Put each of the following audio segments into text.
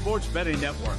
Sports Betting Network.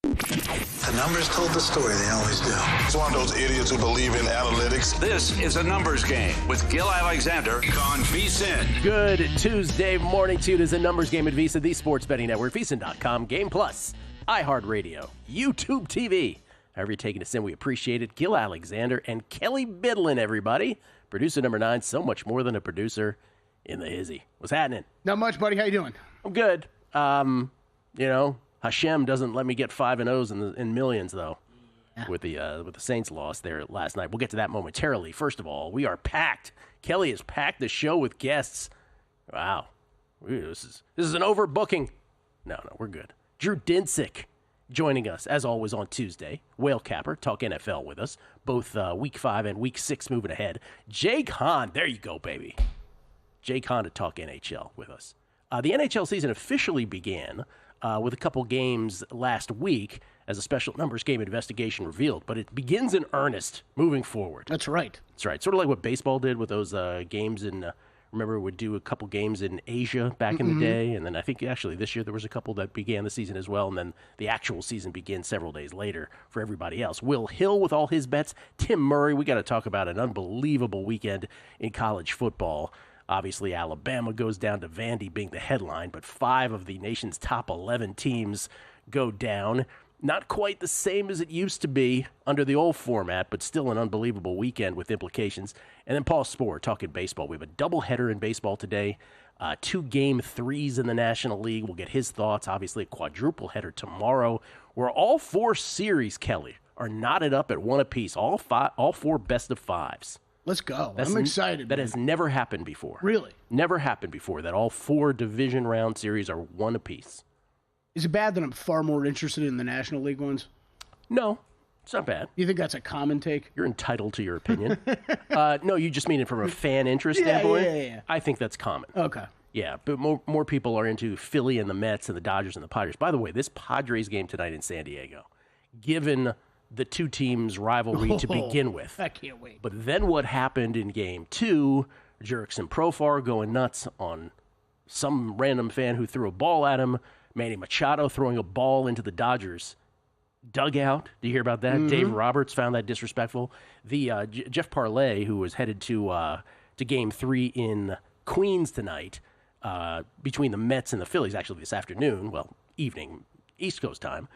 The numbers told the story, they always do. It's one of those idiots who believe in analytics. This is a numbers game with Gil Alexander on VSiN. Good Tuesday morning to you. It is a numbers game at VSiN, the Sports Betting Network, VSiN.com, Game Plus, iHeartRadio, YouTube TV. However you're taking us in, we appreciate it. Gil Alexander and Kelly Bidlin, everybody. Producer number 9, so much more than a producer in the hizzy. What's happening? Not much, buddy. How you doing? I'm good. Hashem doesn't let me get 5-0s in millions, though, with the Saints loss there last night. We'll get to that momentarily. First of all, we are packed. Kelly has packed the show with guests. Wow. This is an overbooking. No, we're good. Drew Dinsick joining us, as always, on Tuesday. Whale Capper, talk NFL with us. Both Week 5 and Week 6 moving ahead. Jake Hahn, there you go, baby. Jake Hahn to talk NHL with us. The NHL season officially began with a couple games last week, as a special numbers game investigation revealed, but it begins in earnest moving forward. That's right. That's right. Sort of like what baseball did with those games in, remember, would do a couple games in Asia back in the day, and then I think actually this year there was a couple that began the season as well, and then the actual season begins several days later for everybody else. Will Hill with all his bets. Tim Murray, we got to talk about an unbelievable weekend in college football. Obviously, Alabama goes down to Vandy being the headline, but 5 of the nation's top 11 teams go down. Not quite the same as it used to be under the old format, but still an unbelievable weekend with implications. And then Paul Sporer talking baseball. We have a doubleheader in baseball today, 2 Game 3s in the National League. We'll get his thoughts. Obviously, a quadruple header tomorrow, where all 4 series, Kelly, are knotted up at 1 apiece. All 4 best of 5s. Let's go. I'm excited. That has never happened before. Really? Never happened before that all 4 division round series are 1 apiece. Is it bad that I'm far more interested in the National League ones? No, it's not bad. You think that's a common take? You're entitled to your opinion. No, you just mean it from a fan interest standpoint? Yeah. I think that's common. Okay. Yeah, but more people are into Philly and the Mets and the Dodgers and the Padres. By the way, this Padres game tonight in San Diego, given the 2 teams' rivalry to begin with. I can't wait. But then what happened in Game 2, Jurickson and Profar going nuts on some random fan who threw a ball at him, Manny Machado throwing a ball into the Dodgers dugout. Do you hear about that? Dave Roberts found that disrespectful. The Jeff Parlay, who was headed to Game 3 in Queens tonight, between the Mets and the Phillies, actually this afternoon, evening, East Coast time,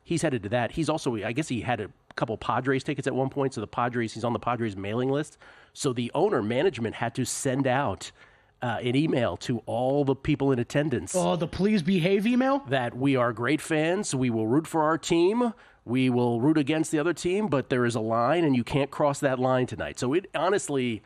he's headed to that. He's also, I guess he had a couple Padres tickets at one point, so he's on the Padres mailing list. So the management had to send out an email to all the people in attendance. Oh, the please behave email? That we are great fans. We will root for our team. We will root against the other team, but there is a line, and you can't cross that line tonight. So it honestly,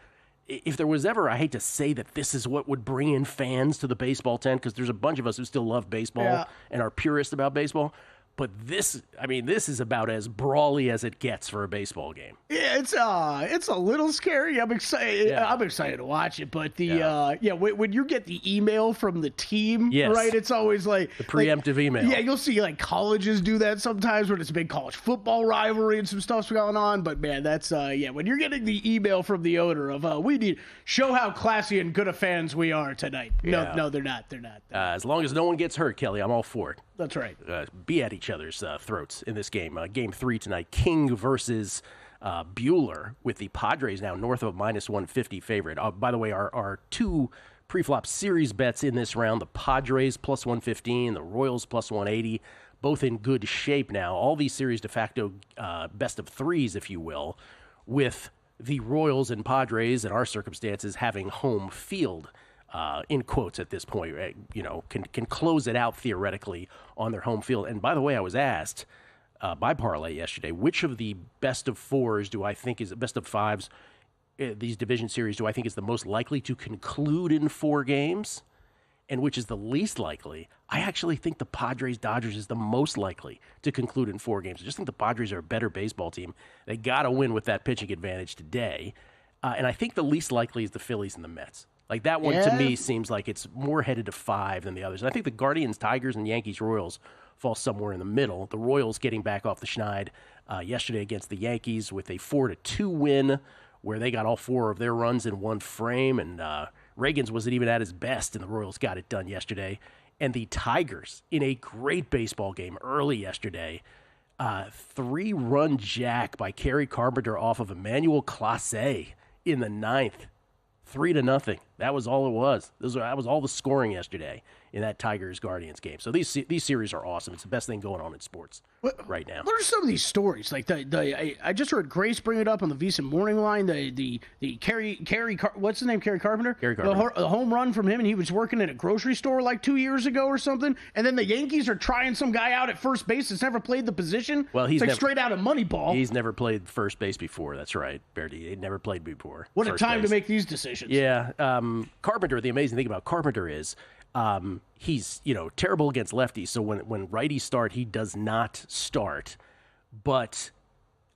if there was ever, I hate to say that this is what would bring in fans to the baseball tent, because there's a bunch of us who still love baseball and are purists about baseball. But this is about as brawly as it gets for a baseball game. Yeah, it's a little scary. I'm excited. Yeah. I'm excited to watch it. But when you get the email from the team, right? It's always like the preemptive email. Yeah, you'll see like colleges do that sometimes when it's a big college football rivalry and some stuff's going on. But man, that's when you're getting the email from the owner of we need show how classy and good of fans we are tonight. Yeah. No, they're not. As long as no one gets hurt, Kelly, I'm all for it. That's right. Be at each other's throats in this game. Game 3 tonight, King versus Bueller, with the Padres now north of a -150 favorite. By the way, our 2 pre-flop series bets in this round, the Padres plus 115, the Royals plus 180, both in good shape now. All these series de facto best of 3s, if you will, with the Royals and Padres, in our circumstances, having home field. In quotes at this point, can close it out theoretically on their home field. And by the way, I was asked by Parlay yesterday, which of the best of 4s do I think is best of 5s, these division series, do I think is the most likely to conclude in 4 games, and which is the least likely? I actually think the Padres-Dodgers is the most likely to conclude in 4 games. I just think the Padres are a better baseball team. They got to win with that pitching advantage today. And I think the least likely is the Phillies and the Mets. Like, that one, to me, seems like it's more headed to 5 than the others. And I think the Guardians, Tigers, and Yankees, Royals fall somewhere in the middle. The Royals getting back off the schneid yesterday against the Yankees with a 4-2 win, where they got all 4 of their runs in one frame and Reagan's wasn't even at his best, and the Royals got it done yesterday. And the Tigers, in a great baseball game early yesterday, 3-run jack by Kerry Carpenter off of Emmanuel Clase in the 9th. 3-0. That was all it was. That was all the scoring yesterday in that Tigers-Guardians game. So these series are awesome. It's the best thing going on in sports right now. What are some of these stories? Like I just heard Grace bring it up on the VSiN morning line. The what's his name? Kerry Carpenter. Kerry Carpenter. The home run from him, and he was working at a grocery store like 2 years ago or something. And then the Yankees are trying some guy out at first base that's never played the position. Well, he's it's like never, straight out of Moneyball. He's never played first base before. That's right, Bertie. He never played before. What a time to make these decisions. Yeah, Carpenter. The amazing thing about Carpenter is he's terrible against lefties. So when righties start, he does not start. But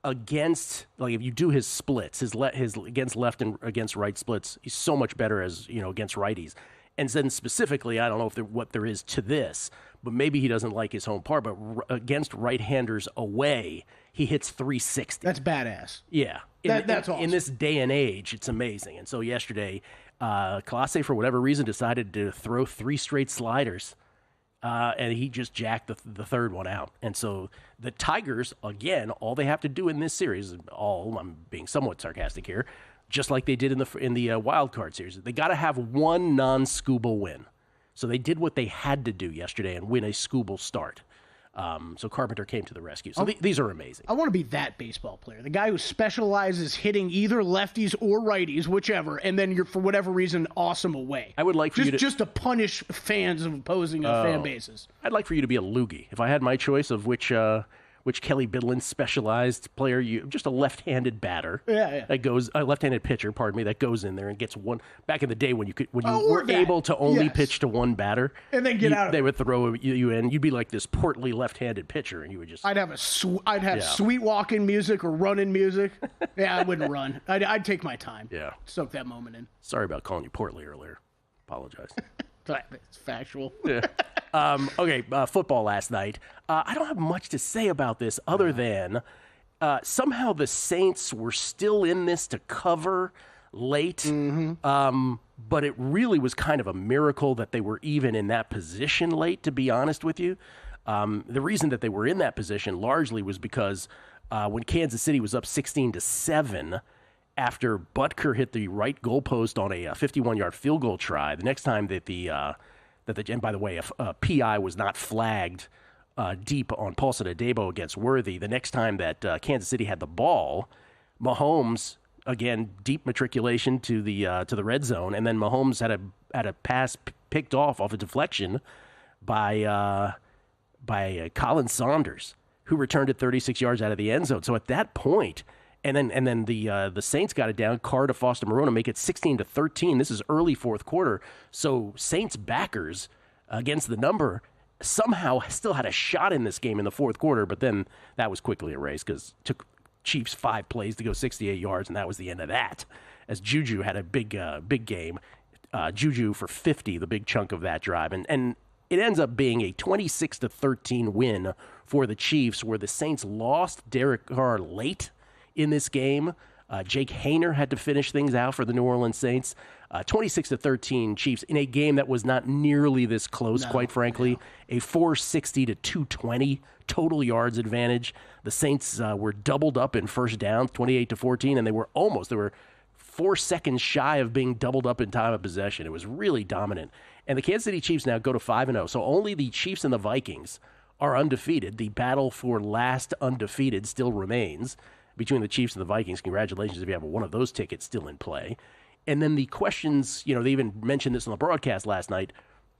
against, like, if you do his splits, his against left and against right splits, he's so much better as against righties. And then specifically, I don't know what there is to this, but maybe he doesn't like his home part. But against right-handers away, he hits 360. That's badass. Yeah, that's awesome. In this day and age, it's amazing. And so yesterday, Clase, for whatever reason, decided to throw 3 straight sliders, and he just jacked the third one out. And so the Tigers, again, all they have to do in this series, I'm being somewhat sarcastic here, just like they did in the wild card series, they got to have one non-Scooble win. So they did what they had to do yesterday and win a Scooble start. So Carpenter came to the rescue. So these are amazing. I want to be that baseball player, the guy who specializes hitting either lefties or righties, whichever, and then you're, for whatever reason, awesome away. I would like for you to punish fans of opposing fan bases. I'd like for you to be a loogie. If I had my choice of which Kelly Bidlin specialized player, just a left-handed batter. Yeah. That goes a left-handed pitcher, that goes in there and gets one. Back in the day when you were able to only pitch to one batter and then get out. They would throw you in. You'd be like this portly left-handed pitcher, and you would just. I'd have sweet walking music or running music. Yeah, I wouldn't run. I'd take my time. Yeah, soak that moment in. Sorry about calling you portly earlier. Apologize. It's factual. Yeah. Okay, football last night. I don't have much to say about this other than somehow the Saints were still in this to cover late. Mm-hmm. But it really was kind of a miracle that they were even in that position late, to be honest with you. The reason that they were in that position largely was because when Kansas City was up 16-7, after Butker hit the right goalpost on a 51-yard field goal try, the next time that and by the way, a PI was not flagged deep on Paulson Adebo against Worthy. The next time that Kansas City had the ball, Mahomes, again, deep matriculation to the red zone, and then Mahomes had a pass picked off a deflection by Colin Saunders, who returned it 36 yards out of the end zone. So at that point, and then the Saints got it down, Carr to Foster Moreau to make it 16-13. This is early fourth quarter. So Saints backers against the number somehow still had a shot in this game in the fourth quarter, but then that was quickly erased because it took Chiefs 5 plays to go 68 yards, and that was the end of that. As Juju had a big game. Juju for 50, the big chunk of that drive. And it ends up being a 26-13 win for the Chiefs, where the Saints lost Derek Carr late in this game. Jake Haener had to finish things out for the New Orleans Saints. 26-13 Chiefs in a game that was not nearly this close, quite frankly. A 460-220 total yards advantage. The Saints were doubled up in first down, 28-14, and they were 4 seconds shy of being doubled up in time of possession. It was really dominant. And the Kansas City Chiefs now go to 5-0. So only the Chiefs and the Vikings are undefeated. The battle for last undefeated still remains between the Chiefs and the Vikings. Congratulations if you have one of those tickets still in play. And then the questions, they even mentioned this on the broadcast last night,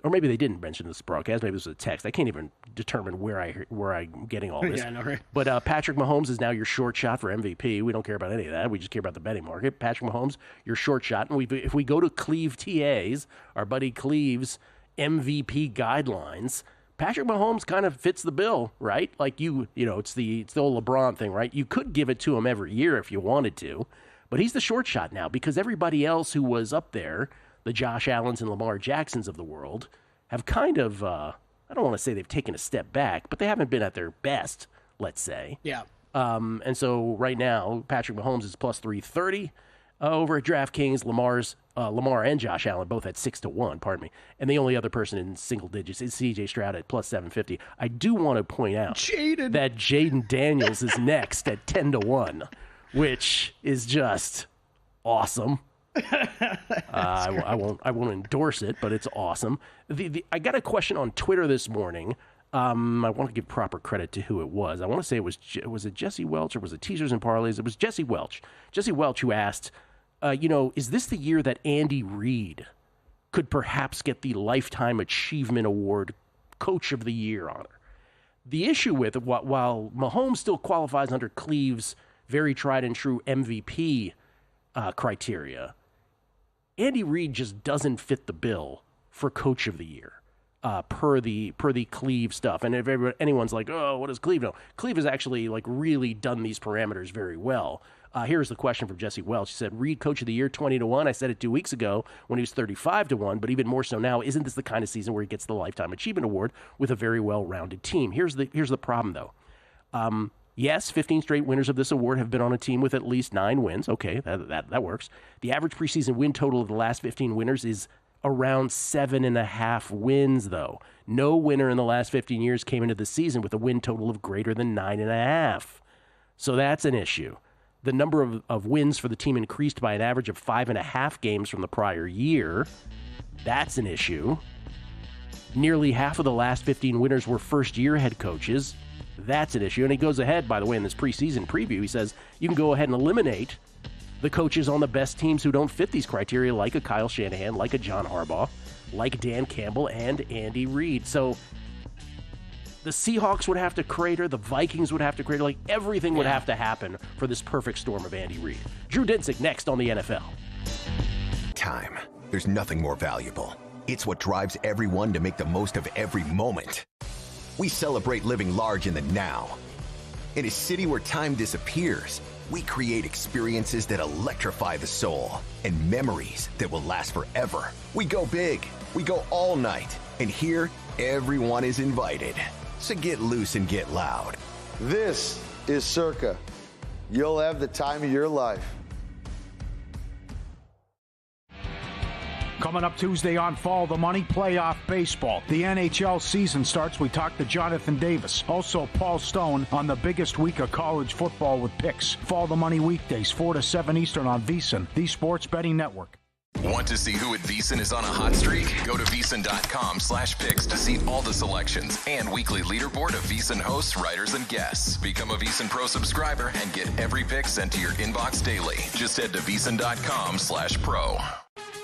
or maybe they didn't mention this broadcast. Maybe it was a text. I can't even determine where I'm getting all this. Yeah, I know, right? But Patrick Mahomes is now your short shot for MVP. We don't care about any of that. We just care about the betting market. Patrick Mahomes, your short shot. And if we go to Cleve TA's, our buddy Cleve's MVP guidelines, Patrick Mahomes kind of fits the bill, right? Like it's the old LeBron thing, right? You could give it to him every year if you wanted to, but he's the short shot now because everybody else who was up there, the Josh Allens and Lamar Jacksons of the world, have kind of, I don't want to say they've taken a step back, but they haven't been at their best, let's say. Yeah. And so right now, Patrick Mahomes is plus 330 over at DraftKings. Lamar's Lamar and Josh Allen both at 6-1, pardon me. And the only other person in single digits is C.J. Stroud at plus 750. I do want to point out that Jaden Daniels is next at 10-1, which is just awesome. I won't endorse it, but it's awesome. I got a question on Twitter this morning. I want to give proper credit to who it was. I want to say was it Jesse Welch or was it Teasers and Parlays? It was Jesse Welch. Jesse Welch who asked, is this the year that Andy Reid could perhaps get the Lifetime Achievement Award Coach of the Year honor? The issue with it, while Mahomes still qualifies under Cleve's very tried and true MVP criteria, Andy Reid just doesn't fit the bill for Coach of the Year. Per the Cleve stuff. And if anyone's like, oh, what does Cleve know? Cleve has actually really done these parameters very well. Here's the question from Jesse Welch. He said, Reid Coach of the Year 20-1. I said it 2 weeks ago when he was 35-1, but even more so now. Isn't this the kind of season where he gets the Lifetime Achievement Award with a very well-rounded team? Here's the problem, though. Yes, 15 straight winners of this award have been on a team with at least 9 wins. Okay, that works. The average preseason win total of the last 15 winners is around 7.5 wins, though. No winner in the last 15 years came into the season with a win total of greater than 9.5. So that's an issue. The number of wins for the team increased by an average of 5.5 games from the prior year. That's an issue. Nearly half of the last 15 winners were first-year head coaches. That's an issue. And he goes ahead, by the way, in this preseason preview, he says you can go ahead and eliminate the coaches on the best teams who don't fit these criteria, like a Kyle Shanahan, like a John Harbaugh, like Dan Campbell, and Andy Reid. So the Seahawks would have to crater, the Vikings would have to crater, everything would have to happen for this perfect storm of Andy Reid. Drew Dinsick next on the NFL. Time. There's nothing more valuable. It's what drives everyone to make the most of every moment. We celebrate living large in the now. In a city where time disappears, we create experiences that electrify the soul and memories that will last forever. We go big, we go all night, and here, everyone is invited. So get loose and get loud. This is Circa. You'll have the time of your life. Coming up Tuesday on Follow the Money, playoff baseball. The NHL season starts. We talk to Jonathan Davis. Also, Paul Stone on the biggest week of college football with picks. Follow the Money weekdays, 4 to 7 Eastern on VSiN, the Sports Betting Network. Want to see who at VSiN is on a hot streak? Go to VSiN.com/picks to see all the selections and weekly leaderboard of VSiN hosts, writers, and guests. Become a VSiN Pro subscriber and get every pick sent to your inbox daily. Just head to VSiN.com/pro.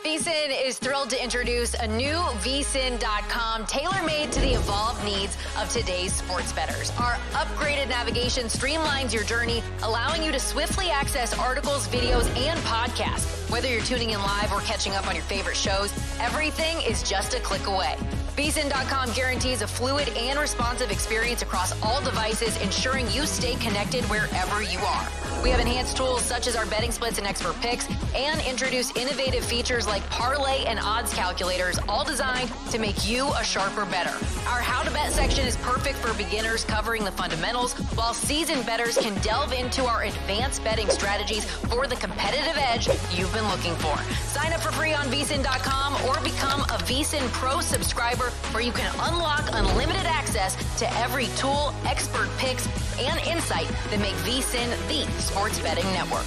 VSiN is thrilled to introduce a new VSiN.com tailor-made to the evolved needs of today's sports bettors. Our upgraded navigation streamlines your journey, allowing you to swiftly access articles, videos, and podcasts. Whether you're tuning in live or catching up on your favorite shows, everything is just a click away. VSiN.com guarantees a fluid and responsive experience across all devices, ensuring you stay connected wherever you are. We have enhanced tools such as our betting splits and expert picks, and introduce innovative features like parlay and odds calculators, all designed to make you a sharper bettor. Our How to Bet section is perfect for beginners, covering the fundamentals, while seasoned bettors can delve into our advanced betting strategies for the competitive edge you've been looking for. Sign up for free on VSiN.com or become a VSiN Pro subscriber, where you can unlock unlimited access to every tool, expert picks, and insight that make VSiN the sports betting network.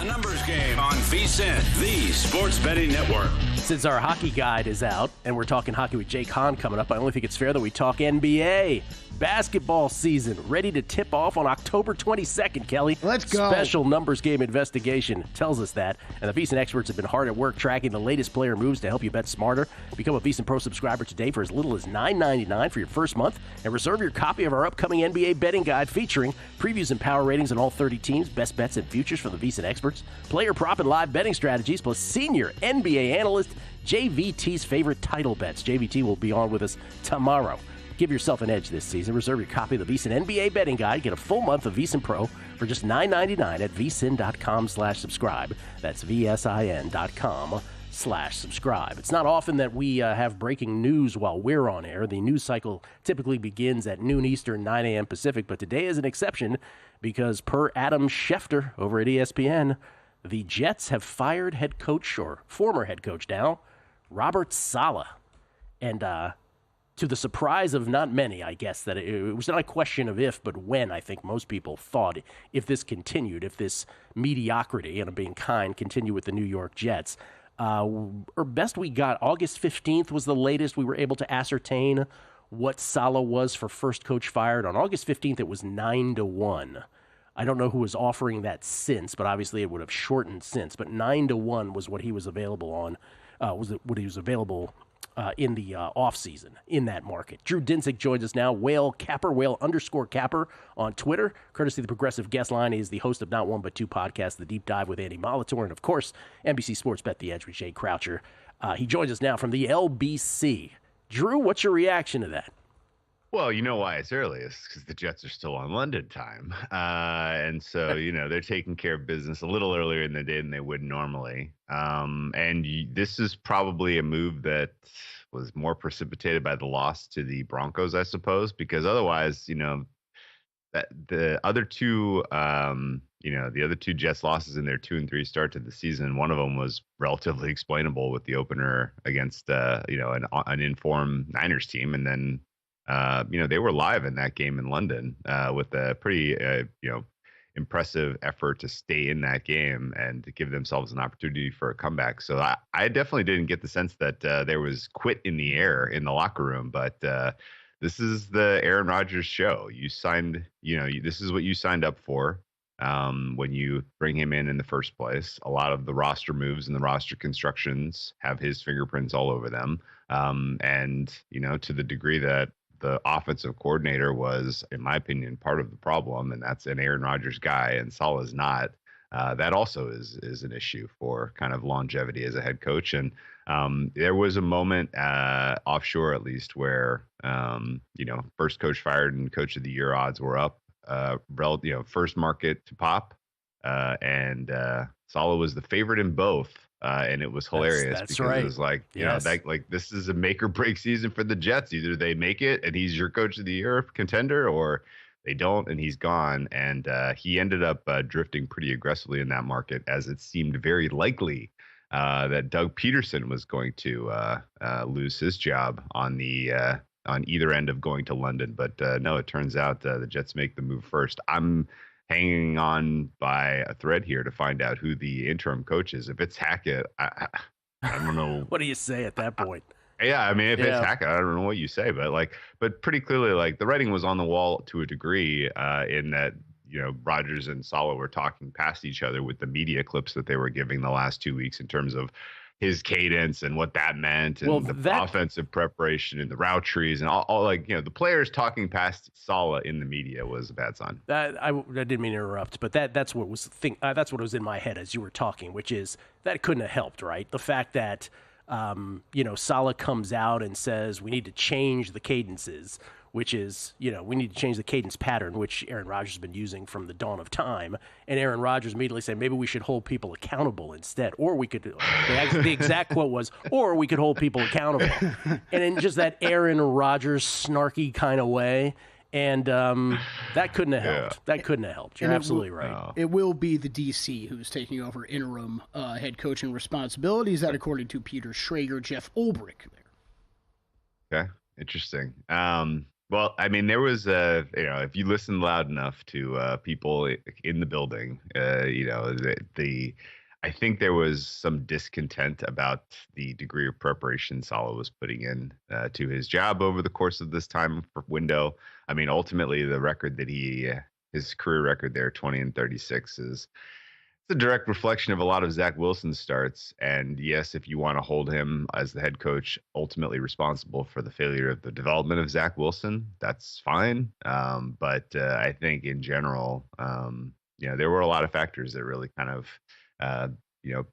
A numbers game on VSiN, the sports betting network. Since our hockey guide is out and we're talking hockey with Jake Hahn coming up, I only think it's fair that we talk NBA. Basketball season ready to tip off on October 22nd, Kelly. Let's go. Special numbers game investigation tells us that. And the VSiN experts have been hard at work tracking the latest player moves to help you bet smarter. Become a VSiN Pro subscriber today for as little as $9.99 for your first month. And reserve your copy of our upcoming NBA betting guide featuring previews and power ratings on all 30 teams, best bets and futures from the VSiN experts, player prop and live betting strategies, plus senior NBA analyst JVT's favorite title bets. JVT will be on with us tomorrow. Give yourself an edge this season. Reserve your copy of the VSiN NBA betting guide. Get a full month of VSiN Pro for just $9.99 at vsin.com/subscribe. That's vsin.com/subscribe. It's not often that we have breaking news while we're on air. The news cycle typically begins at noon Eastern, 9 a.m. Pacific, but today is an exception because per Adam Schefter over at ESPN, the Jets have fired head coach, or former head coach now, Robert Saleh. And to the surprise of not many, I guess, that it was not a question of if, but when, I think most people thought, if this continued, if this mediocrity, and I'm being kind, continue with the New York Jets. Or best we got, August 15th was the latest we were able to ascertain what Saleh was for first coach fired. On August 15th, it was 9-1. I don't know who was offering that since, but obviously it would have shortened since. But 9-1 was what he was available on, in the offseason in that market. Drew Dinsick joins us now, Whale _Capper on Twitter. Courtesy of the Progressive Guest Line, he is the host of Not One But Two podcast, The Deep Dive with Andy Molitor, and of course, NBC Sports Bet the Edge with Jay Croucher. He joins us now from the LBC. Drew, what's your reaction to that? Well, you know why it's early. It's because the Jets are still on London time. And so, they're taking care of business a little earlier in the day than they would normally. This is probably a move that was more precipitated by the loss to the Broncos, I suppose, because otherwise, that the other two, the other two Jets losses in their 2-3 start to the season, one of them was relatively explainable with the opener against, an informed Niners team. And then, they were live in that game in London with a pretty, impressive effort to stay in that game and to give themselves an opportunity for a comeback. So I definitely didn't get the sense that there was quit in the air in the locker room, but this is the Aaron Rodgers show. You signed, this is what you signed up for when you bring him in the first place. A lot of the roster moves and the roster constructions have his fingerprints all over them. To the degree that the offensive coordinator was, in my opinion, part of the problem, and that's an Aaron Rodgers guy, and Saleh is not. That also is an issue for kind of longevity as a head coach. And there was a moment offshore, at least, where first coach fired and coach of the year odds were up, first market to pop, and Saleh was the favorite in both. And it was hilarious that's because right. It was like, this is a make or break season for the Jets. Either they make it and he's your coach of the year contender, or they don't and he's gone. And he ended up drifting pretty aggressively in that market, as it seemed very likely that Doug Peterson was going to lose his job on either end of going to London. But no, it turns out the Jets make the move first. I'm hanging on by a thread here to find out who the interim coach is. If it's Hackett, I don't know. What do you say at that point? Yeah, I mean, if it's Hackett, I don't know what you say, but pretty clearly, the writing was on the wall to a degree in that, Rodgers and Saleh were talking past each other with the media clips that they were giving the last 2 weeks in terms of his cadence and what that meant, and the offensive preparation and the route trees and all the players talking past Saleh in the media was a bad sign. I didn't mean to interrupt, but that's what was in my head as you were talking, which is that couldn't have helped, right? The fact that Saleh comes out and says we need to change the cadences, which is, we need to change the cadence pattern, which Aaron Rodgers has been using from the dawn of time. And Aaron Rodgers immediately said, maybe we should hold people accountable instead. Or we could, the exact quote was, or we could hold people accountable. And in just that Aaron Rodgers snarky kind of way. And that couldn't have helped. That couldn't have helped. You're absolutely right. It will be the DC who's taking over interim head coaching responsibilities. That, according to Peter Schrager, Jeff Ulbrich there. Okay, interesting. Well, I mean, there was if you listen loud enough to people in the building, I think there was some discontent about the degree of preparation Saleh was putting in to his job over the course of this time window. I mean, ultimately, the record that his career record there, 20-36, is it's a direct reflection of a lot of Zach Wilson's starts. And yes, if you want to hold him as the head coach ultimately responsible for the failure of the development of Zach Wilson, that's fine. But I think in general, there were a lot of factors that really kind of, you know,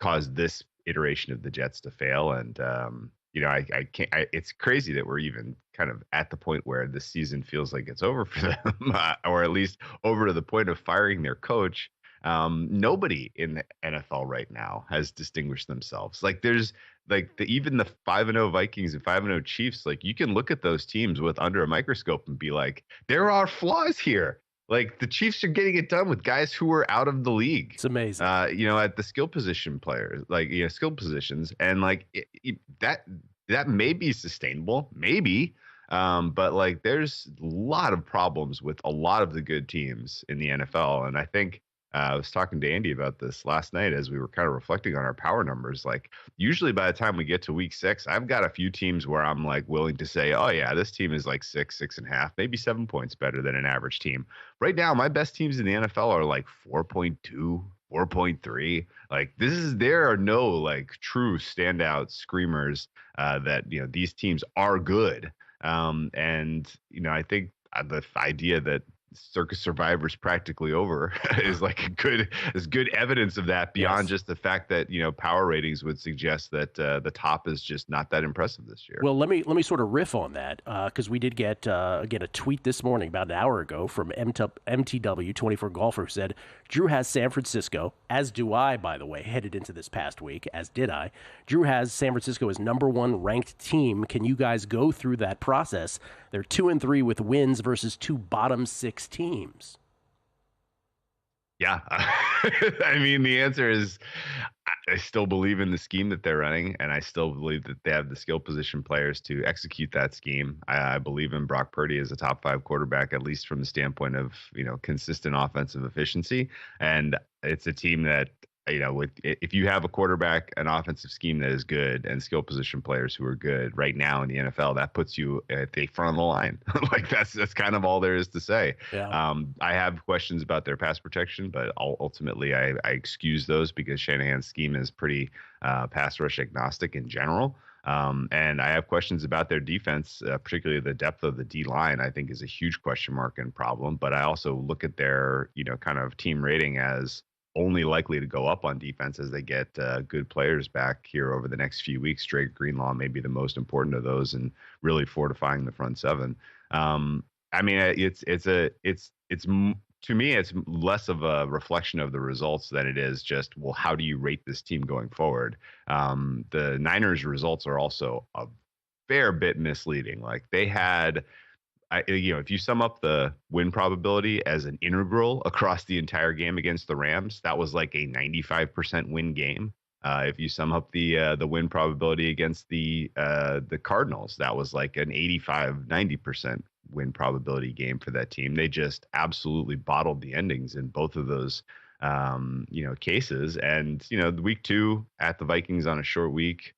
caused this iteration of the Jets to fail. And, I can't, it's crazy that we're even kind of at the point where this season feels like it's over for them, or at least over to the point of firing their coach. Nobody in the NFL right now has distinguished themselves. Like there's even the 5-0 Vikings and 5-0 Chiefs. Like you can look at those teams with under a microscope and be like, there are flaws here. Like the Chiefs are getting it done with guys who are out of the league. It's amazing. At the skill position players, skill positions, and that may be sustainable, maybe. But like there's a lot of problems with a lot of the good teams in the NFL, and I think. I was talking to Andy about this last night as we were kind of reflecting on our power numbers. Like usually by the time we get to week 6, I've got a few teams where I'm like willing to say, oh yeah, this team is like 6.5, maybe 7 points better than an average team. Right now, my best teams in the NFL are like 4.2, 4.3. Like there are no like true standout screamers that, these teams are good. And I think the idea that Circus Survivor's practically over is like good evidence of that beyond just the fact that power ratings would suggest that the top is just not that impressive this year. Well, let me sort of riff on that because we did get a tweet this morning about an hour ago from MTW 24 Golfer who said Drew has San Francisco, as do I, by the way, headed into this past week, as did I. Drew has San Francisco as number 1 ranked team. Can you guys go through that process? They're 2-3 with wins versus 2 bottom 6 teams. Yeah. I mean, the answer is I still believe in the scheme that they're running, and I still believe that they have the skill position players to execute that scheme. I believe in Brock Purdy as a top 5 quarterback, at least from the standpoint of, consistent offensive efficiency. And it's a team that, if you have a quarterback, an offensive scheme that is good, and skill position players who are good right now in the NFL, that puts you at the front of the line. Like that's kind of all there is to say. Yeah. I have questions about their pass protection, but ultimately I excuse those because Shanahan's scheme is pretty pass rush agnostic in general. And I have questions about their defense, particularly the depth of the D line, I think is a huge question mark and problem. But I also look at their, kind of team rating as only likely to go up on defense as they get good players back here over the next few weeks. Drake Greenlaw may be the most important of those, and really fortifying the front seven. I mean, it's to me, it's less of a reflection of the results than it is just, well, how do you rate this team going forward? The Niners results are also a fair bit misleading. Like they had, if you sum up the win probability as an integral across the entire game against the Rams, that was like a 95% win game. If you sum up the win probability against the Cardinals, that was like an 90% win probability game for that team. They just absolutely bottled the endings in both of those cases. And the week 2 at the Vikings on a short week,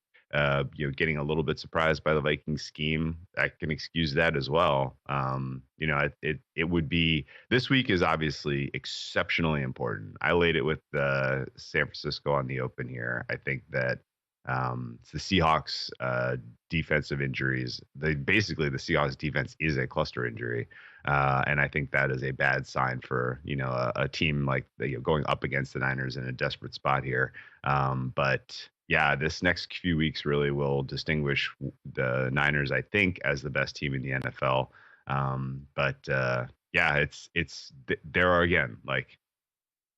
getting a little bit surprised by the Vikings scheme, I can excuse that as well. It would be, this week is obviously exceptionally important. I laid it with San Francisco on the open here. I think that it's the Seahawks defensive injuries. Basically the Seahawks defense is a cluster injury. And I think that is a bad sign for, a team like going up against the Niners in a desperate spot here. But yeah, this next few weeks really will distinguish the Niners, I think, as the best team in the NFL. There are, again, like,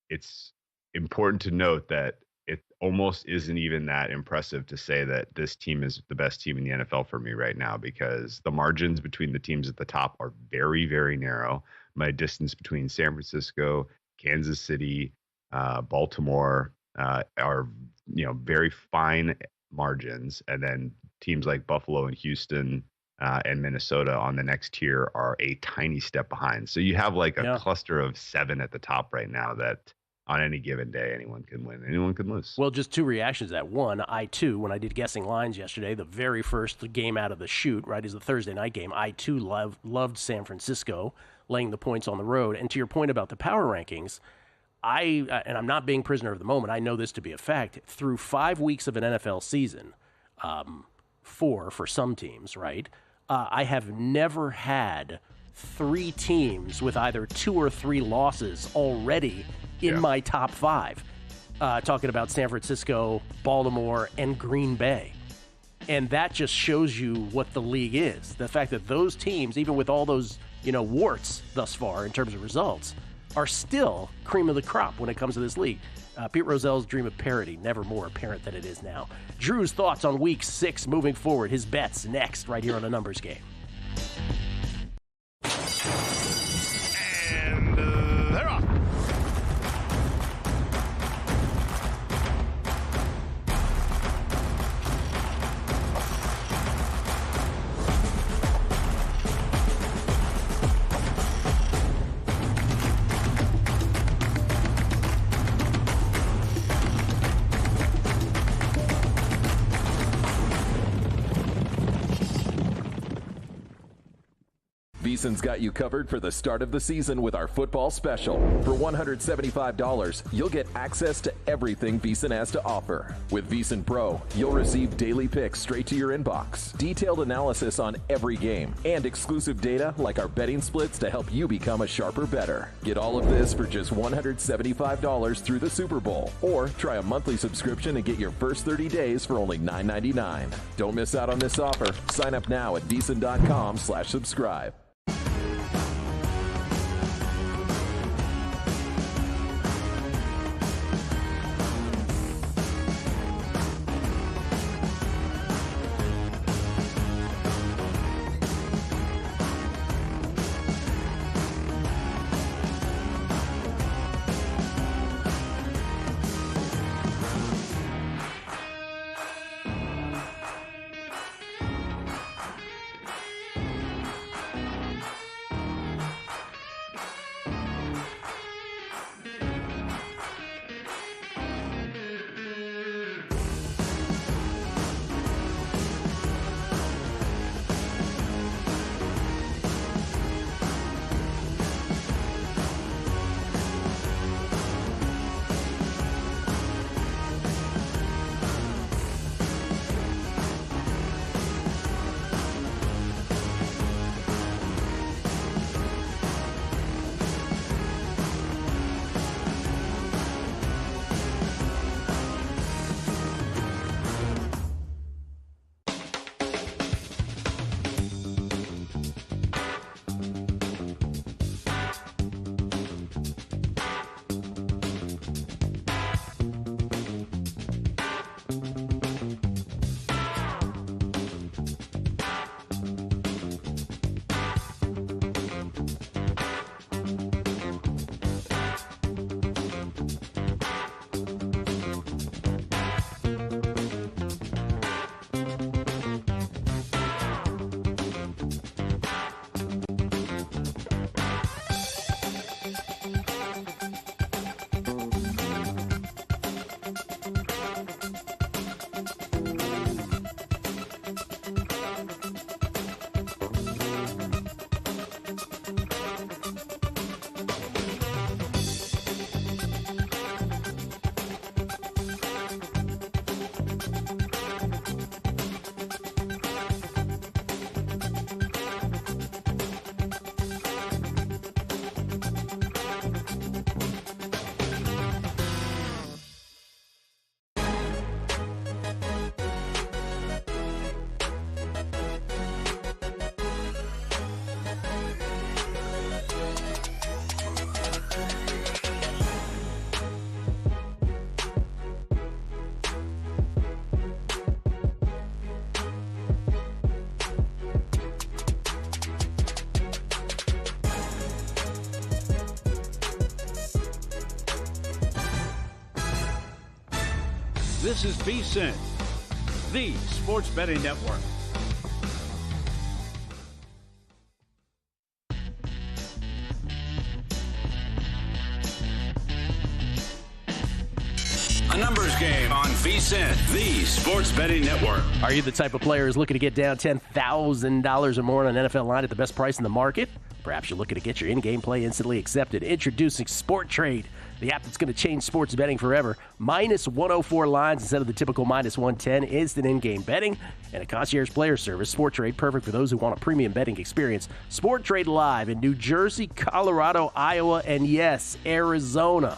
it's important to note that it almost isn't even that impressive to say that this team is the best team in the NFL for me right now, because the margins between the teams at the top are very, very narrow. My distance between San Francisco, Kansas City, Baltimore are very fine margins, and then teams like Buffalo and Houston and Minnesota on the next tier are a tiny step behind. So you have like a cluster of 7 at the top right now that on any given day, anyone can win, anyone can lose. Well, just 2 reactions to that. One, when I did guessing lines yesterday, the very first game out of the chute, right, is the Thursday night game. I, too, loved San Francisco laying the points on the road. And to your point about the power rankings, and I'm not being prisoner of the moment, I know this to be a fact, through 5 weeks of an NFL season, 4 for some teams, right, I have never had 3 teams with either 2 or 3 losses already in my top 5. Talking about San Francisco, Baltimore, and Green Bay. And that just shows you what the league is. The fact that those teams, even with all those, warts thus far in terms of results, are still cream of the crop when it comes to this league. Pete Rozell's dream of parity, never more apparent than it is now. Drew's thoughts on Week 6 moving forward. His bets next, right here on The Numbers Game. And they're off. VSiN's got you covered for the start of the season with our football special. For $175, you'll get access to everything VSiN has to offer. With VSiN Pro, you'll receive daily picks straight to your inbox, detailed analysis on every game, and exclusive data like our betting splits to help you become a sharper bettor. Get all of this for just $175 through the Super Bowl. Or try a monthly subscription and get your first 30 days for only $9.99. Don't miss out on this offer. Sign up now at VSiN.com/subscribe. This is VSiN, the sports betting network. Numbers Game on VSiN, the sports betting network. Are you the type of player who's looking to get down $10,000 or more on an NFL line at the best price in the market? Perhaps you're looking to get your in-game play instantly accepted. Introducing Sport Trade, the app that's going to change sports betting forever. Minus 104 lines instead of the typical minus 110. Instant in-game betting and a concierge player service. Sport Trade, perfect for those who want a premium betting experience. Sport Trade live in New Jersey, Colorado, Iowa, and yes, Arizona.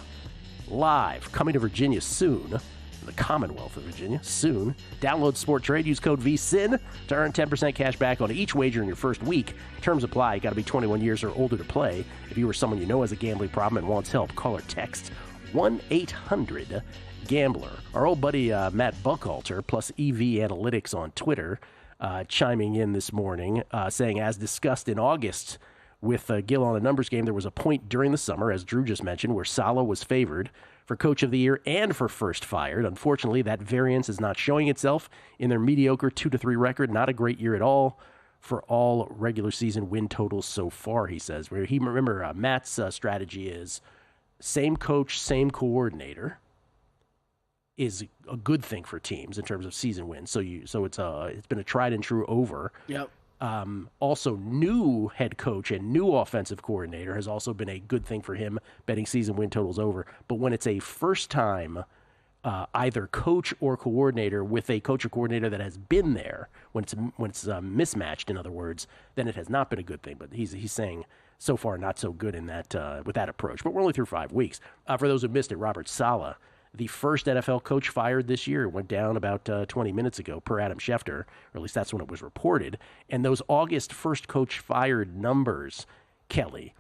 Live, coming to Virginia soon. The Commonwealth of Virginia soon. Download Sport Trade. Use code VSiN to earn 10% cash back on each wager in your first week. Terms apply. You got to be 21 years or older to play. If you or someone you know has a gambling problem and wants help, call or text 1-800-GAMBLER. Our old buddy Matt Buckhalter, plus EV Analytics on Twitter, chiming in this morning, saying, as discussed in August with Gil on the Numbers Game, there was a point during the summer, as Drew just mentioned, where Saleh was favored for Coach of the Year and for first fired. Unfortunately, that variance is not showing itself in their mediocre 2-3 record. Not a great year at all for all regular season win totals so far, he says. Where remember, Matt's strategy is same coach, same coordinator is a good thing for teams in terms of season wins. So it's been a tried and true over. Yep. Also, new head coach and new offensive coordinator has also been a good thing for him, betting season win totals over. But when it's a first-time either coach or coordinator with a coach or coordinator that has been there, when it's mismatched, in other words, then it has not been a good thing. But he's saying so far not so good in that with that approach. But we're only through 5 weeks. For those who missed it, Robert Saleh, the first NFL coach fired this year, went down about 20 minutes ago per Adam Schefter, or at least that's when it was reported. And those August first coach fired numbers, Kelly,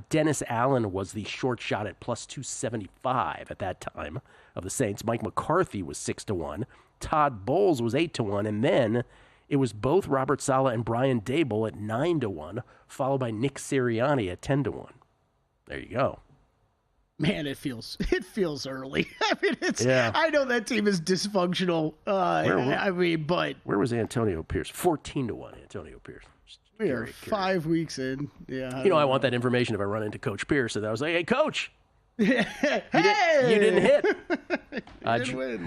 Dennis Allen was the short shot at plus 275 at that time of the Saints. Mike McCarthy was 6-1. Todd Bowles was 8-1. And then it was both Robert Saleh and Brian Daboll at 9-1, followed by Nick Sirianni at 10-1. There you go. Man, it feels early. I mean, I know that team is dysfunctional. But where was Antonio Pierce? 14-1, Antonio Pierce. We are 5 weeks in. Yeah, I want that information if I run into Coach Pierce. And I was like, hey, Coach. Hey! You didn't hit. Drew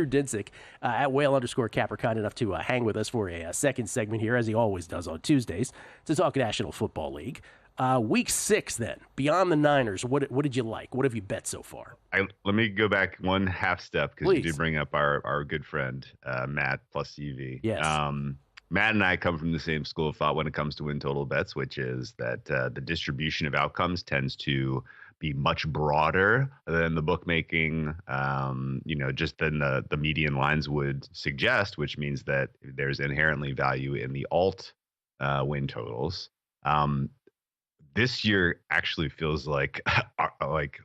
Dinsick at whale_Cap kind enough to hang with us for a second segment here, as he always does on Tuesdays, to talk National Football League. Week 6, then, beyond the Niners, what did you like? What have you bet so far? Let me go back one half step, because you did bring up our good friend, Matt, plus EV. Yes. Matt and I come from the same school of thought when it comes to win total bets, which is that the distribution of outcomes tends to be much broader than the bookmaking, just than the median lines would suggest, which means that there's inherently value in the alt win totals. This year actually feels like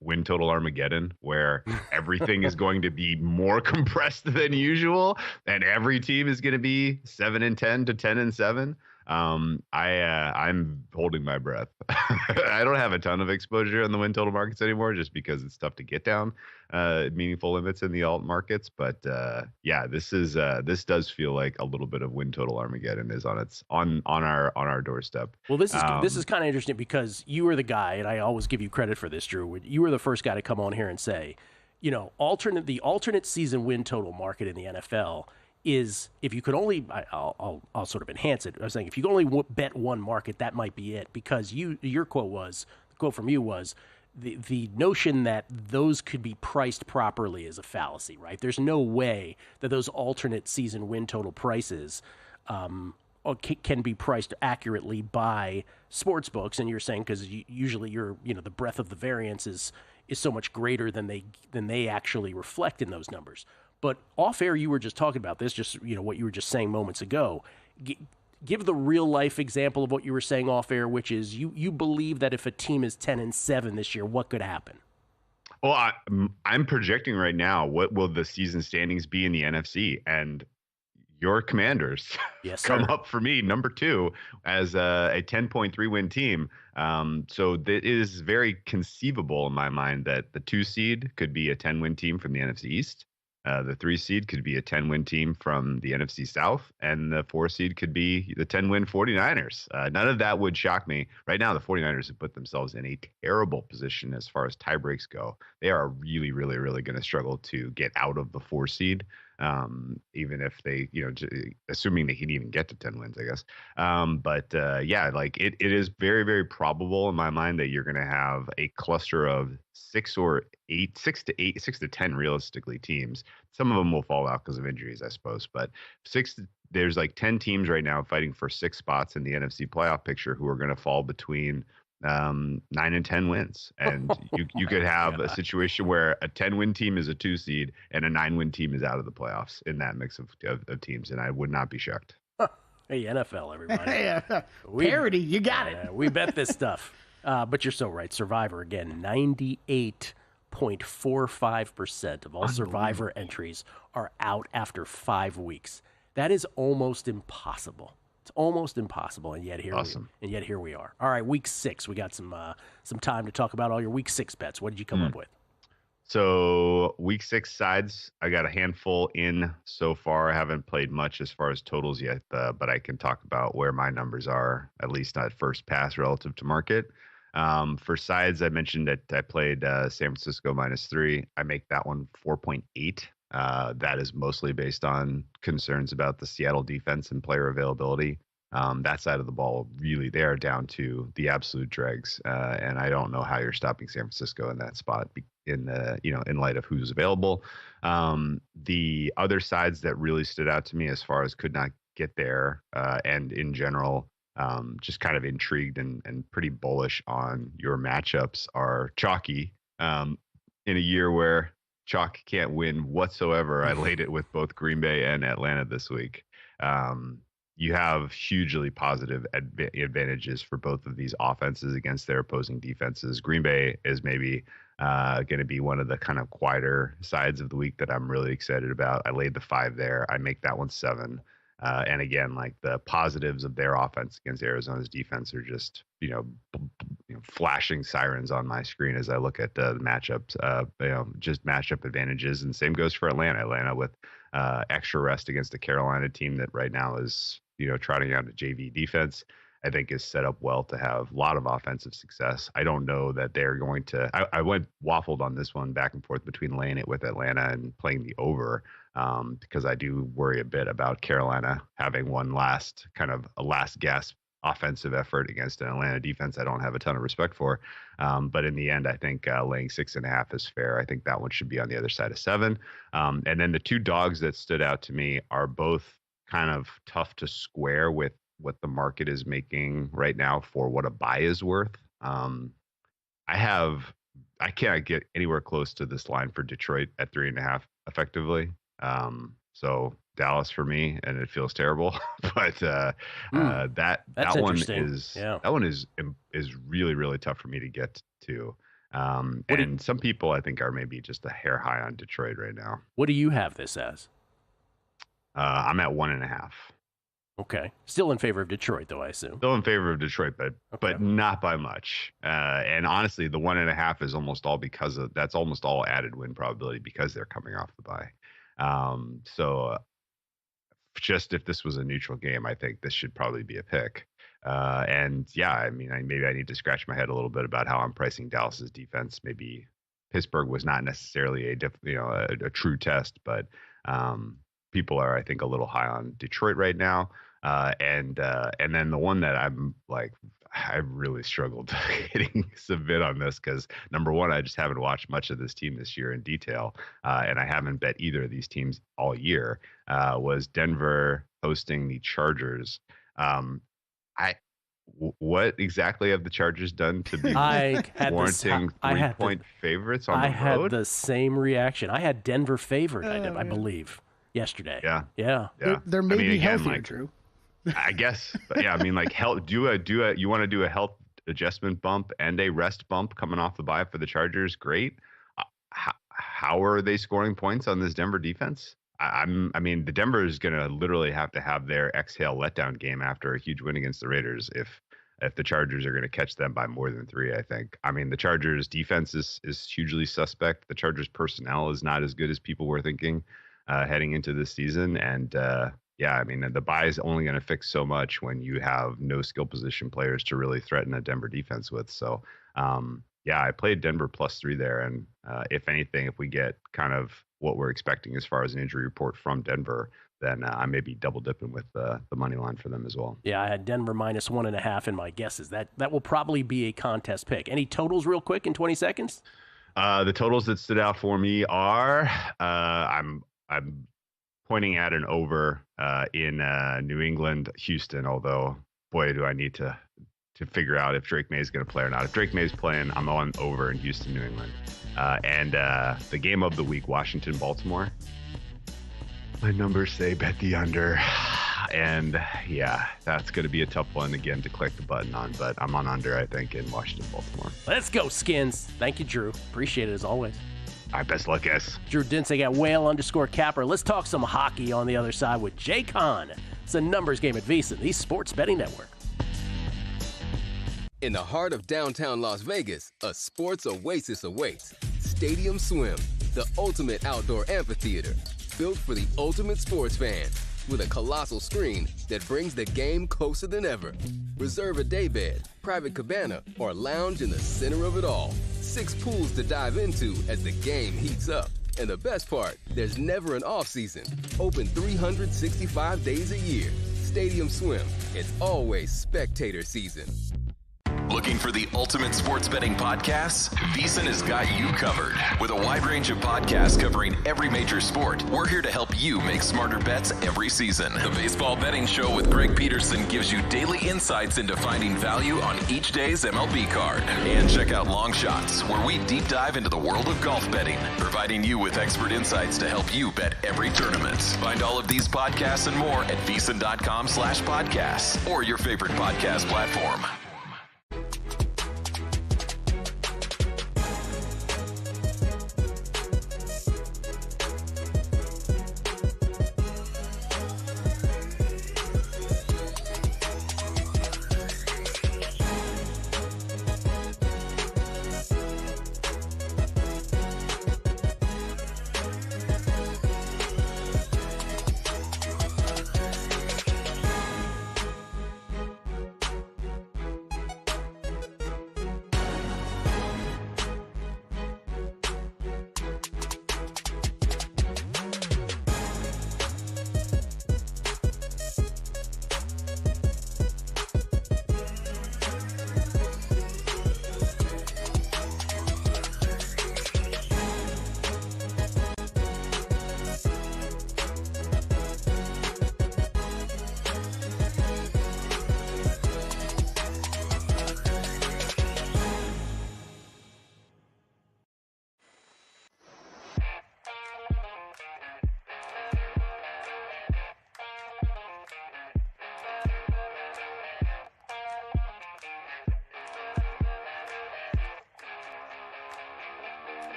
win total Armageddon, where everything is going to be more compressed than usual, and every team is going to be 7-10 to 10-7. I'm holding my breath. I don't have a ton of exposure in the win total markets anymore, just because it's tough to get down meaningful limits in the alt markets. But this does feel like a little bit of win total Armageddon is on our doorstep. Well, this is kind of interesting, because you were the guy, and I always give you credit for this, Drew. You were the first guy to come on here and say, the alternate season win total market in the NFL is, if you could only, I'll sort of enhance it. I was saying, if you could only bet one market, that might be it, because the quote from you was, the notion that those could be priced properly is a fallacy, right? There's no way that those alternate season win total prices can be priced accurately by sports books. And you're saying, because usually the breadth of the variance is so much greater than they actually reflect in those numbers. But off air, you were just talking about this, just what you were just saying moments ago. Give the real life example of what you were saying off air, which is you believe that if a team is 10-7 this year, what could happen? Well, I'm projecting right now what will the season standings be in the NFC, and your Commanders come up for me number 2 as a 10.3 win team. So it is very conceivable in my mind that the 2 seed could be a 10 win team from the NFC East. The 3 seed could be a 10-win team from the NFC South, and the 4 seed could be the 10-win 49ers. None of that would shock me. Right now, the 49ers have put themselves in a terrible position as far as tie breaks go. They are really, really, really going to struggle to get out of the 4 seed. Even if they, assuming they can even get to 10 wins, I guess. It is very, very probable in my mind that you're going to have a cluster of 6 to 10 realistically teams. Some of them will fall out because of injuries, I suppose, but there's like 10 teams right now fighting for 6 spots in the NFC playoff picture who are going to fall between 9 and 10 wins, and you could have a situation where a 10-win team is a 2 seed and a 9-win team is out of the playoffs in that mix of teams, and I would not be shocked. Hey, NFL, everybody. Parody, you got it. We bet this stuff. But you're so right. Survivor, again, 98.45% of all Survivor entries are out after 5 weeks. That is almost impossible. It's almost impossible, and yet here we are. All right, week 6. We got some time to talk about all your week 6 bets. What did you come up with? So week 6 sides, I got a handful in so far. I haven't played much as far as totals yet, but I can talk about where my numbers are, at least at first pass relative to market. For sides, I mentioned that I played San Francisco -3. I make that one 4.8. That is mostly based on concerns about the Seattle defense and player availability. That side of the ball, really, they are down to the absolute dregs, and I don't know how you're stopping San Francisco in that spot in light of who's available. The other sides that really stood out to me as far as could not get there, and in general, just kind of intrigued and pretty bullish on your matchups are chalky. In a year where chalk can't win whatsoever, I laid it with both Green Bay and Atlanta this week. You have hugely positive advantages for both of these offenses against their opposing defenses. Green Bay is maybe going to be one of the kind of quieter sides of the week that I'm really excited about. I laid the 5 there. I make that one 7. And again, like the positives of their offense against Arizona's defense are just, flashing sirens on my screen as I look at the matchups, just matchup advantages. And same goes for Atlanta. Atlanta with extra rest against the Carolina team that right now is, trotting out a JV defense, I think is set up well to have a lot of offensive success. I don't know that they're going to, I went waffled on this one back and forth between laying it with Atlanta and playing the over, because I do worry a bit about Carolina having a last gasp offensive effort against an Atlanta defense I don't have a ton of respect for. But in the end, I think laying 6.5 is fair. I think that one should be on the other side of 7. And then the 2 dogs that stood out to me are both kind of tough to square with what the market is making right now for what a buy is worth. I can't get anywhere close to this line for Detroit at 3.5 effectively. So Dallas for me, and it feels terrible, but that one is really, really tough for me to get to. And some people I think are maybe just a hair high on Detroit right now. What do you have this as? I'm at 1.5. Okay. Still in favor of Detroit, though, I assume. Still in favor of Detroit, but not by much. And honestly, the 1.5 is almost all that's almost all added win probability because they're coming off the bye. So just if this was a neutral game, I think this should probably be a pick. Maybe I need to scratch my head a little bit about how I'm pricing Dallas's defense. Maybe Pittsburgh was not necessarily a true test, but people are, I think, a little high on Detroit right now. And then the one that I'm like, I really struggled hitting submit on this because number one, I just haven't watched much of this team this year in detail, and I haven't bet either of these teams all year. Was Denver hosting the Chargers? What exactly have the Chargers done to be warranting 3-point favorites on the road? I had the same reaction. I had Denver favored, I believe, yesterday. Yeah. They're maybe healthier, Drew. I guess, but yeah, I mean, like, you want to do a health adjustment bump and a rest bump coming off the bye for the Chargers? Great. How are they scoring points on this Denver defense? The Denver is going to literally have to have their exhale letdown game after a huge win against the Raiders if if the Chargers are going to catch them by more than 3, I think. I mean, the Chargers defense is hugely suspect. The Chargers personnel is not as good as people were thinking heading into this season. And yeah, I mean, the bye is only going to fix so much when you have no skill position players to really threaten a Denver defense with. So yeah, I played Denver +3 there. And if anything, if we get kind of what we're expecting as far as an injury report from Denver, then I may be double dipping with the money line for them as well. Yeah, I had Denver -1.5 in my guesses. That will probably be a contest pick. Any totals real quick in 20 seconds? The totals that stood out for me are I'm pointing at an over in New England, Houston, although boy, do I need to figure out if Drake May is going to play or not. If Drake May is playing, I'm on over in Houston, New England. And the game of the week, Washington, Baltimore. My numbers say bet the under. And yeah, that's going to be a tough one again to click the button on, but I'm on under, I think, in Washington, Baltimore. Let's go, Skins. Thank you, Drew. Appreciate it as always. All right, best luck, guys. Drew Dinsick at whale_capper. Let's talk some hockey on the other side with Jake Hahn. It's a numbers game at VSiN, the Sports Betting Network. In the heart of downtown Las Vegas, a sports oasis awaits. Stadium Swim, the ultimate outdoor amphitheater, built for the ultimate sports fan, with a colossal screen that brings the game closer than ever. Reserve a daybed, private cabana, or lounge in the center of it all. 6 pools to dive into as the game heats up. And the best part, there's never an off-season. Open 365 days a year. Stadium Swim, it's always spectator season. Looking for the ultimate sports betting podcasts? VSiN has got you covered. With a wide range of podcasts covering every major sport, we're here to help you make smarter bets every season. The Baseball Betting Show with Greg Peterson gives you daily insights into finding value on each day's MLB card. And check out Long Shots, where we deep dive into the world of golf betting, providing you with expert insights to help you bet every tournament. Find all of these podcasts and more at VSiN.com/podcasts or your favorite podcast platform.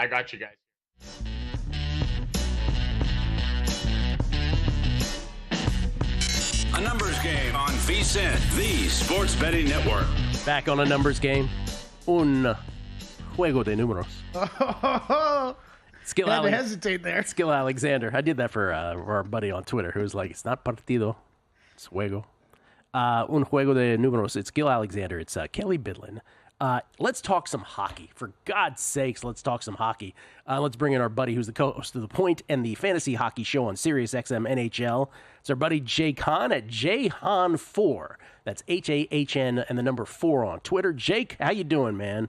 I got you guys. A numbers game on VSiN, the sports betting network. Back on a numbers game. Un juego de números. Skill had to hesitate there. Skill Alexander. I did that for our buddy on Twitter who was like, it's not partido, it's juego. Un juego de números. It's Gil Alexander. It's Kelly Bidlin. Let's talk some hockey. For God's sakes, let's talk some hockey. Let's bring in our buddy who's the co-host of The Point and the Fantasy Hockey Show on Sirius XM NHL. It's our buddy Jake Hahn at JHahn4. That's Hahn and the number 4 on Twitter. Jake, how you doing, man?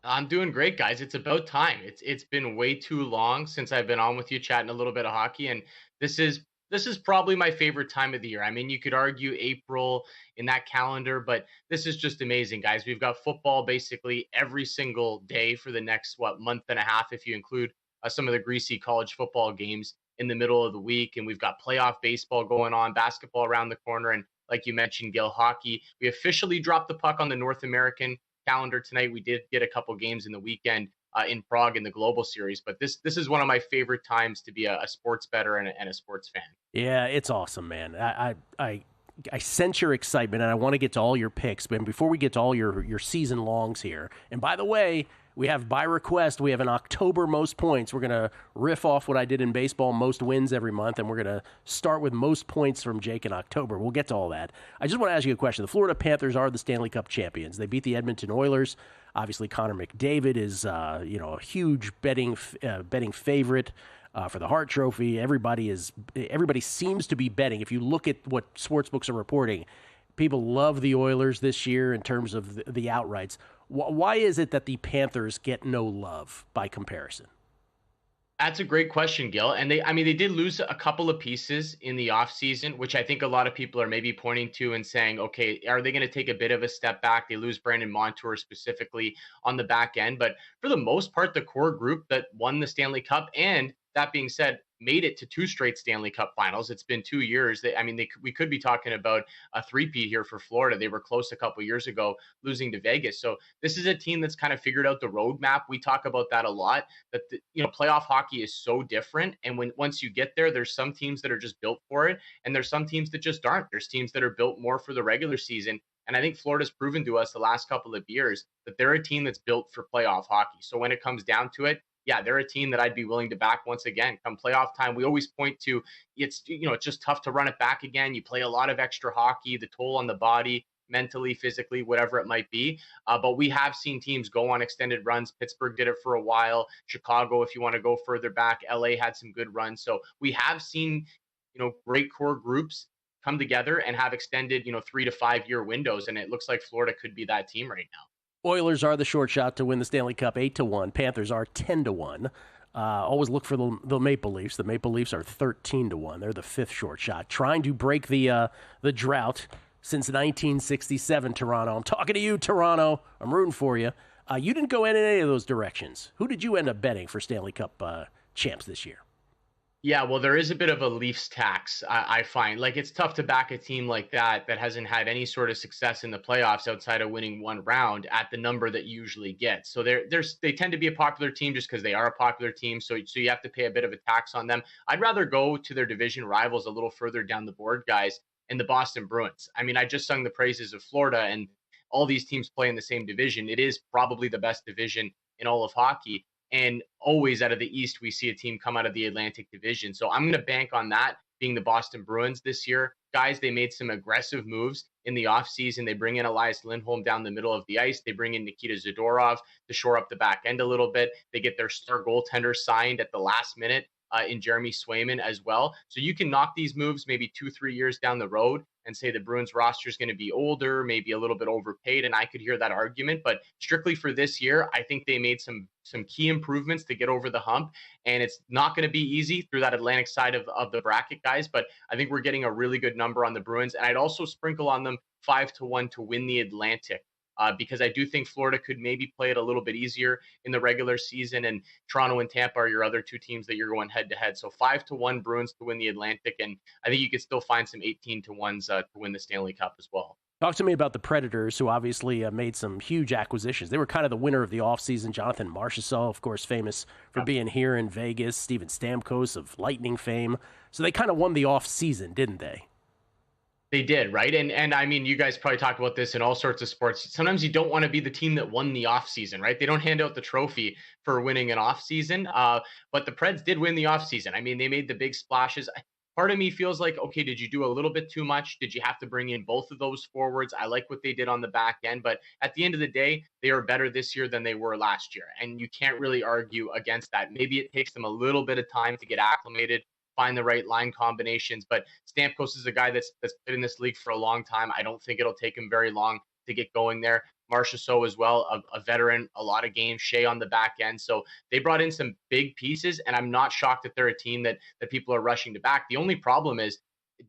I'm doing great, guys. It's about time. It's been way too long since I've been on with you chatting a little bit of hockey, and this is probably my favorite time of the year. I mean, you could argue April in that calendar, but this is just amazing, guys. We've got football basically every single day for the next, month and a half, if you include some of the greasy college football games in the middle of the week. And we've got playoff baseball going on, basketball around the corner. And like you mentioned, Gil, hockey. We officially dropped the puck on the North American calendar tonight. We did get a couple games in the weekend in Prague in the Global Series, but this is one of my favorite times to be a sports bettor and a sports fan. Yeah, it's awesome, man. I sense your excitement, and I want to get to all your picks. But before we get to all your season longs here, and by the way, we have by request, we have an October most points. We're going to riff off what I did in baseball, most wins every month, and we're going to start with most points from Jake in October. We'll get to all that. I just want to ask you a question. The Florida Panthers are the Stanley Cup champions. They beat the Edmonton Oilers. Obviously, Connor McDavid is a huge betting favorite for the Hart Trophy. Everybody seems to be betting. If you look at what sportsbooks are reporting, people love the Oilers this year in terms of the outrights. Why is it that the Panthers get no love by comparison? That's a great question, Gil. And they did lose a couple of pieces in the offseason, which I think a lot of people are maybe pointing to and saying, okay, are they going to take a bit of a step back? They lose Brandon Montour specifically on the back end. But for the most part, the core group that won the Stanley Cup, and that being said, made it to 2 straight Stanley Cup finals. It's been 2 years. We could be talking about a three-peat here for Florida. They were close a couple years ago, losing to Vegas. So this is a team that's kind of figured out the roadmap. We talk about that a lot, that playoff hockey is so different. And once you get there, there's some teams that are just built for it, and there's some teams that just aren't. There's teams that are built more for the regular season. And I think Florida's proven to us the last couple of years that they're a team that's built for playoff hockey. So when it comes down to it, yeah, they're a team that I'd be willing to back once again. Come playoff time, we always point to it's just tough to run it back again. You play a lot of extra hockey, the toll on the body, mentally, physically, whatever it might be. But we have seen teams go on extended runs. Pittsburgh did it for a while. Chicago, if you want to go further back, LA had some good runs. So we have seen, great core groups come together and have extended, 3 to 5 year windows. And it looks like Florida could be that team right now. Oilers are the short shot to win the Stanley Cup 8-1. Panthers are 10-1. Always look for the Maple Leafs. The Maple Leafs are 13-1. They're the 5th short shot, trying to break the drought since 1967. Toronto, I'm talking to you, Toronto. I'm rooting for you. You didn't go in any of those directions. Who did you end up betting for Stanley Cup champs this year? Yeah, well, there is a bit of a Leafs tax, I find. Like, it's tough to back a team like that hasn't had any sort of success in the playoffs outside of winning one round at the number that you usually get. So they tend to be a popular team just because they are a popular team. So you have to pay a bit of a tax on them. I'd rather go to their division rivals a little further down the board, guys, and the Boston Bruins. I mean, I just sung the praises of Florida, and all these teams play in the same division. It is probably the best division in all of hockey. And always out of the East, we see a team come out of the Atlantic Division. So I'm going to bank on that being the Boston Bruins this year. Guys, they made some aggressive moves in the offseason. They bring in Elias Lindholm down the middle of the ice. They bring in Nikita Zadorov to shore up the back end a little bit. They get their star goaltender signed at the last minute in Jeremy Swayman as well. So you can knock these moves maybe 2-3 years down the road and say the Bruins roster is going to be older, maybe a little bit overpaid, and I could hear that argument. But strictly for this year, I think they made some key improvements to get over the hump, and it's not going to be easy through that Atlantic side of the bracket, guys. But I think we're getting a really good number on the Bruins, and I'd also sprinkle on them 5-1 to win the Atlantic. Because I do think Florida could maybe play it a little bit easier in the regular season, and Toronto and Tampa are your other two teams that you're going head-to-head. So 5-1 Bruins to win the Atlantic, and I think you could still find some 18-1s to win the Stanley Cup as well. Talk to me about the Predators, who obviously made some huge acquisitions. They were kind of the winner of the offseason. Jonathan Marchessault, of course, famous for being here in Vegas. Steven Stamkos of Lightning fame. So they kind of won the offseason, didn't they? They did, right? And I mean, you guys probably talk about this in all sorts of sports. Sometimes you don't want to be the team that won the offseason, right? They don't hand out the trophy for winning an offseason. But the Preds did win the offseason. I mean, they made the big splashes. Part of me feels like, okay, did you do a little bit too much? Did you have to bring in both of those forwards? I like what they did on the back end, but at the end of the day, they are better this year than they were last year. And you can't really argue against that. Maybe it takes them a little bit of time to get acclimated, find the right line combinations. But Stamkos is a guy that's been in this league for a long time. I don't think it'll take him very long to get going there. Marchessault as well, a veteran, a lot of games, Shea on the back end. So they brought in some big pieces, and I'm not shocked that they're a team that people are rushing to back. The only problem is,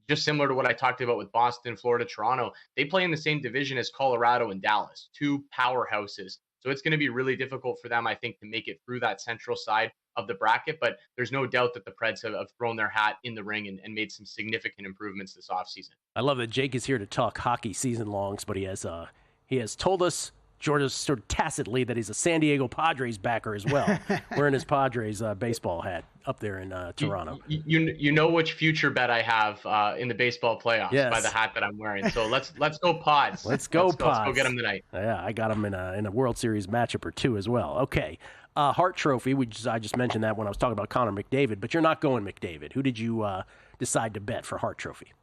just similar to what I talked about with Boston, Florida, Toronto, they play in the same division as Colorado and Dallas, two powerhouses. So it's going to be really difficult for them, I think, to make it through that central side of the bracket. But there's no doubt that the Preds have thrown their hat in the ring and made some significant improvements this offseason. I love that Jake is here to talk hockey season longs, but he has told us, Georgia, sort of tacitly, that he's a San Diego Padres backer as well, wearing his Padres baseball hat up there in Toronto. You know which future bet I have in the baseball playoffs by the hat that I'm wearing. So let's go Pods. Let's go Pods. Let's go get them tonight. Yeah, I got him in a World Series matchup or two as well. Okay, Hart Trophy. I just mentioned that when I was talking about Connor McDavid, but you're not going McDavid. Who did you decide to bet for Hart Trophy?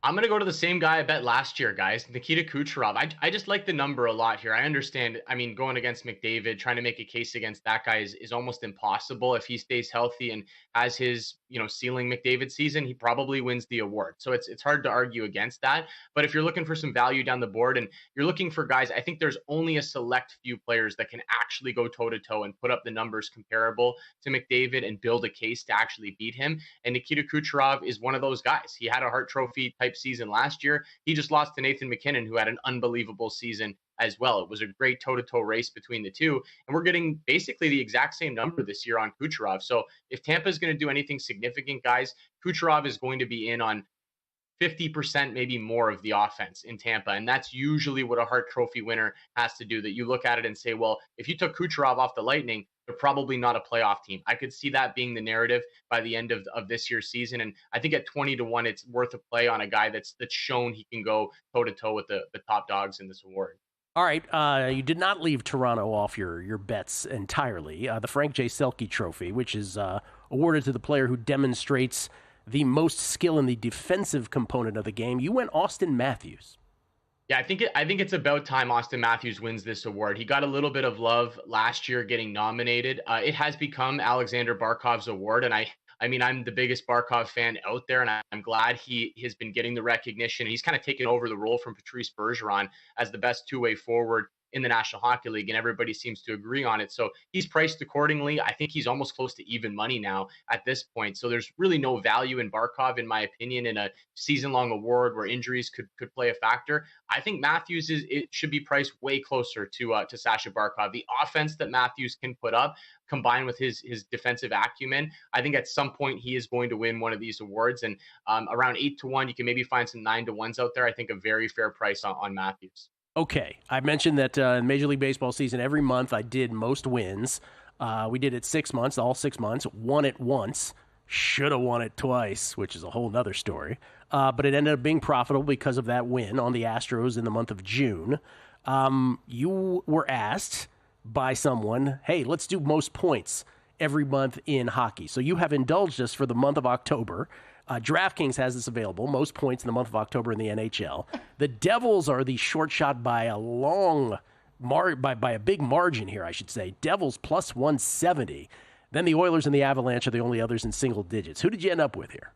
I'm going to go to the same guy I bet last year, guys, Nikita Kucherov. I just like the number a lot here. I understand, I mean, going against McDavid, trying to make a case against that guy is almost impossible. If he stays healthy and has his, ceiling McDavid season, he probably wins the award. So it's hard to argue against that. But if you're looking for some value down the board and you're looking for guys, I think there's only a select few players that can actually go toe-to-toe and put up the numbers comparable to McDavid and build a case to actually beat him. And Nikita Kucherov is one of those guys. He had a Hart Trophy type season last year. He just lost to Nathan McKinnon, who had an unbelievable season as well. It was a great toe-to-toe race between the two, and we're getting basically the exact same number this year on Kucherov. So if Tampa is going to do anything significant, guys, Kucherov is going to be in on 50%, maybe more of the offense in Tampa. And that's usually what a Hart Trophy winner has to do, that you look at it and say, well, if you took Kucherov off the Lightning, they're probably not a playoff team. I could see that being the narrative by the end of this year's season. And I think at 20-1, it's worth a play on a guy that's shown he can go toe-to-toe with the top dogs in this award. All right, you did not leave Toronto off your bets entirely. The Frank J. Selke Trophy, which is awarded to the player who demonstrates the most skill in the defensive component of the game. You went Auston Matthews. Yeah, I think it's about time Auston Matthews wins this award. He got a little bit of love last year getting nominated. It has become Alexander Barkov's award, and I mean, I'm the biggest Barkov fan out there, and I'm glad he has been getting the recognition. He's kind of taken over the role from Patrice Bergeron as the best two-way forward in the National Hockey League, and everybody seems to agree on it. So he's priced accordingly. I think he's almost close to even money now at this point. So there's really no value in Barkov, in my opinion, in a season-long award where injuries could play a factor. I think Matthews it should be priced way closer to Sasha Barkov. The offense that Matthews can put up, combined with his defensive acumen, I think at some point he is going to win one of these awards. And around 8-1, you can maybe find some 9-1s out there. I think a very fair price on Matthews. Okay, I mentioned that in Major League Baseball season, every month I did most wins. We did it 6 months, all 6 months, won it once, should have won it twice, which is a whole nother story. But it ended up being profitable because of that win on the Astros in the month of June. You were asked by someone, hey, let's do most points every month in hockey. So you have indulged us for the month of October. DraftKings has this available, most points in the month of October in the NHL. The Devils are the short shot by a by a big margin here, I should say. Devils plus 170. Then the Oilers and the Avalanche are the only others in single digits. Who did you end up with here?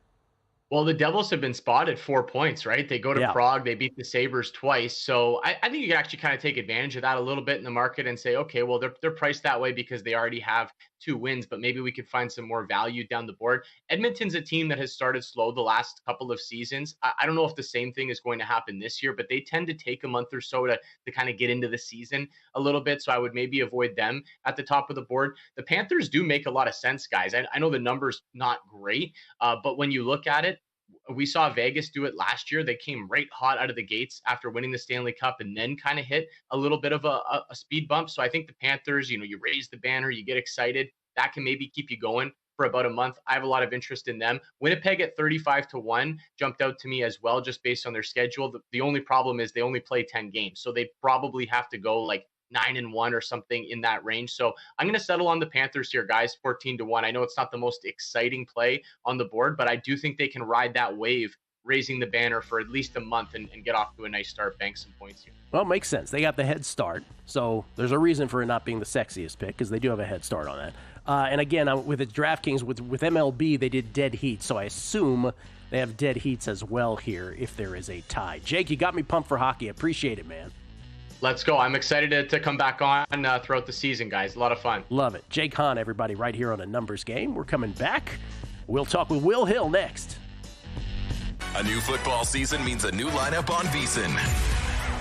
Well, the Devils have been spotted 4 points, right? They go to Prague, they beat the Sabres twice. So I think you can actually kind of take advantage of that a little bit in the market and say, okay, well, they're priced that way because they already have 2 wins, but maybe we could find some more value down the board. Edmonton's a team that has started slow the last couple of seasons. I don't know if the same thing is going to happen this year, but they tend to take a month or so to kind of get into the season a little bit. So I would maybe avoid them at the top of the board. The Panthers do make a lot of sense, guys. I know the number's not great, but when you look at it, We saw Vegas do it last year. They came right hot out of the gates after winning the Stanley Cup and then kind of hit a little bit of a speed bump. So I think the Panthers, you raise the banner, you get excited. That can maybe keep you going for about a month. I have a lot of interest in them. Winnipeg at 35-1 jumped out to me as well, just based on their schedule. The only problem is they only play 10 games. So they probably have to go like 9-1 or something in that range. So I'm going to settle on the Panthers here, guys, 14-1. I know it's not the most exciting play on the board, but I do think they can ride that wave, raising the banner for at least a month and get off to a nice start, bank some points here. Well, makes sense. They got the head start, so there's a reason for it not being the sexiest pick because they do have a head start on that. And again, with the DraftKings, with MLB, they did dead heat, so I assume they have dead heats as well here if there is a tie. Jake, you got me pumped for hockey. I appreciate it, man. Let's go. I'm excited to come back on throughout the season, guys. A lot of fun. Love it. Jake Hahn, everybody, right here on A Numbers Game. We're coming back. We'll talk with Will Hill next. A new football season means a new lineup on VSiN.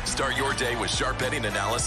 Start your day with sharp betting analysis